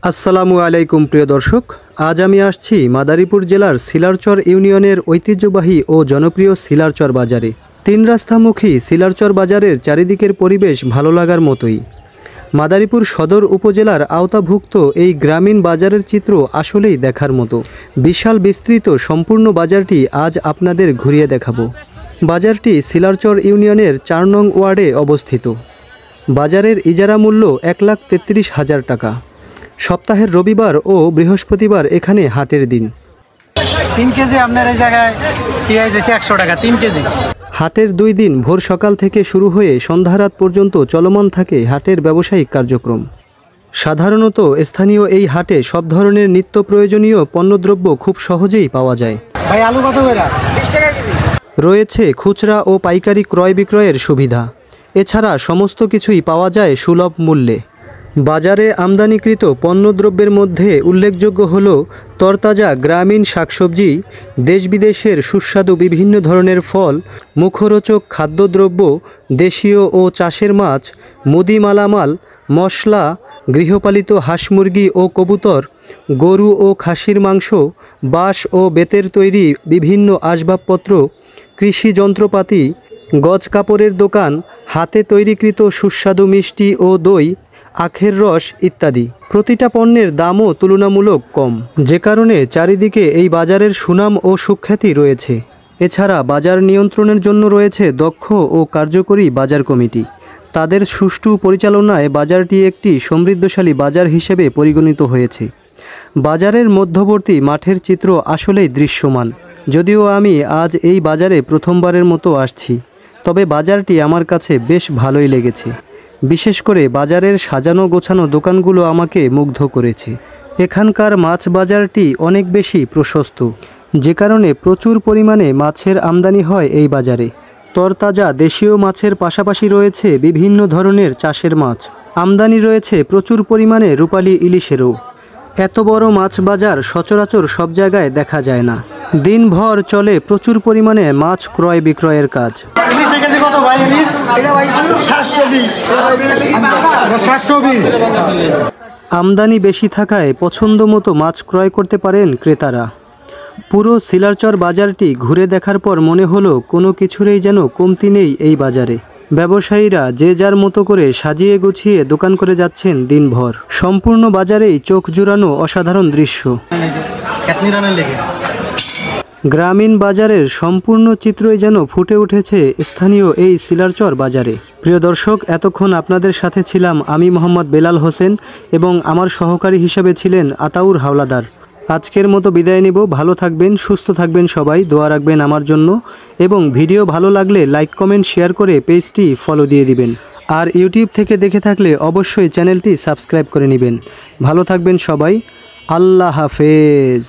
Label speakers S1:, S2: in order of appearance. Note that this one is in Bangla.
S1: আসসালামু আলাইকুম প্রিয় দর্শক, আজ আমি আসছি মাদারীপুর জেলার শিলারচর ইউনিয়নের ঐতিহ্যবাহী ও জনপ্রিয় শিলারচর বাজারে। তিন রাস্তামুখী শিলারচর বাজারের চারিদিকের পরিবেশ ভালো লাগার মতোই। মাদারীপুর সদর উপজেলার আওতাভুক্ত এই গ্রামীণ বাজারের চিত্র আসলেই দেখার মতো। বিশাল বিস্তৃত সম্পূর্ণ বাজারটি আজ আপনাদের ঘুরিয়ে দেখাবো। বাজারটি শিলারচর ইউনিয়নের ৪ নং ওয়ার্ডে অবস্থিত। বাজারের ইজারা মূল্য ১,৩৩,০০০ টাকা। সপ্তাহের রবিবার ও বৃহস্পতিবার এখানে হাটের দিন।
S2: 3 কেজি আপনার এই জায়গায় পেঁয়াজ হচ্ছে 100 টাকা 3 কেজি।
S1: হাটের 2 দিন ভোর সকাল থেকে শুরু হয়ে সন্ধ্যারাত পর্যন্ত চলমান থাকে হাটের ব্যবসায়িক কার্যক্রম। সাধারণত স্থানীয় এই হাটে সব ধরনের নিত্য প্রয়োজনীয় পণ্যদ্রব্য খুব সহজেই পাওয়া যায়।
S2: ভাই আলু কত করে? 20 টাকা কেজি।
S1: রয়েছে খুচরা ও পাইকারি ক্রয় বিক্রয়ের সুবিধা। এছাড়া সমস্ত কিছুই পাওয়া যায় সুলভ মূল্যে। বাজারে আমদানিকৃত পণ্যদ্রব্যের মধ্যে উল্লেখযোগ্য হল তরতাজা গ্রামীণ শাকসবজি, দেশ বিদেশের সুস্বাদু বিভিন্ন ধরনের ফল, মুখরোচক খাদ্যদ্রব্য, দেশীয় ও চাষের মাছ, মুদি মালামাল, মশলা, গৃহপালিত হাঁস মুরগি ও কবুতর, গরু ও খাসির মাংস, বাঁশ ও বেতের তৈরি বিভিন্ন আসবাবপত্র, কৃষি যন্ত্রপাতি, গজ কাপড়ের দোকান, হাতে তৈরিকৃত সুস্বাদু মিষ্টি ও দই, আখের রস ইত্যাদি। প্রতিটা পণ্যের দামও তুলনামূলক কম, যে কারণে চারিদিকে এই বাজারের সুনাম ও সুখ্যাতি রয়েছে। এছাড়া বাজার নিয়ন্ত্রণের জন্য রয়েছে দক্ষ ও কার্যকরী বাজার কমিটি। তাদের সুষ্ঠু পরিচালনায় বাজারটি একটি সমৃদ্ধশালী বাজার হিসেবে পরিগণিত হয়েছে। বাজারের মধ্যবর্তী মাঠের চিত্র আসলেই দৃশ্যমান। যদিও আমি আজ এই বাজারে প্রথমবারের মতো আসছি, তবে বাজারটি আমার কাছে বেশ ভালোই লেগেছে। বিশেষ করে বাজারের সাজানো গোছানো দোকানগুলো আমাকে মুগ্ধ করেছে। এখানকার মাছ বাজারটি অনেক বেশি প্রশস্ত, যে কারণে প্রচুর পরিমাণে মাছের আমদানি হয় এই বাজারে। তরতাজা দেশীয় মাছের পাশাপাশি রয়েছে বিভিন্ন ধরনের চাষের মাছ। আমদানি রয়েছে প্রচুর পরিমাণে রূপালী ইলিশেরও। এত বড় মাছ বাজার সচরাচর সব জায়গায় দেখা যায় না। দিনভর চলে প্রচুর পরিমাণে মাছ ক্রয় বিক্রয়ের কাজ। আমদানি বেশি থাকায় পছন্দ মতো মাছ ক্রয় করতে পারেন ক্রেতারা। পুরো শিলারচর বাজারটি ঘুরে দেখার পর মনে হলো কোনো কিছুরই যেন কমতি নেই এই বাজারে। ব্যবসায়ীরা যে যার মতো করে সাজিয়ে গুছিয়ে দোকান করে যাচ্ছেন দিনভর। সম্পূর্ণ বাজারেই চোখ জুড়ানো অসাধারণ দৃশ্য। গ্রামীণ বাজারের সম্পূর্ণ চিত্রই যেন ফুটে উঠেছে স্থানীয় এই শিলারচর বাজারে। প্রিয় দর্শক, এতক্ষণ আপনাদের সাথে ছিলাম আমি মোহাম্মদ বেলাল হোসেন এবং আমার সহকারী হিসেবে ছিলেন আতাউর হাওলাদার। আজকের মতো বিদায় নেব। ভালো থাকবেন, সুস্থ থাকবেন সবাই, দোয়া রাখবেন আমার জন্য এবং ভিডিও ভালো লাগলে লাইক কমেন্ট শেয়ার করে পেজটি ফলো দিয়ে দিবেন। আর ইউটিউব থেকে দেখে থাকলে অবশ্যই চ্যানেলটি সাবস্ক্রাইব করে নেবেন। ভালো থাকবেন সবাই, আল্লাহ হাফেজ।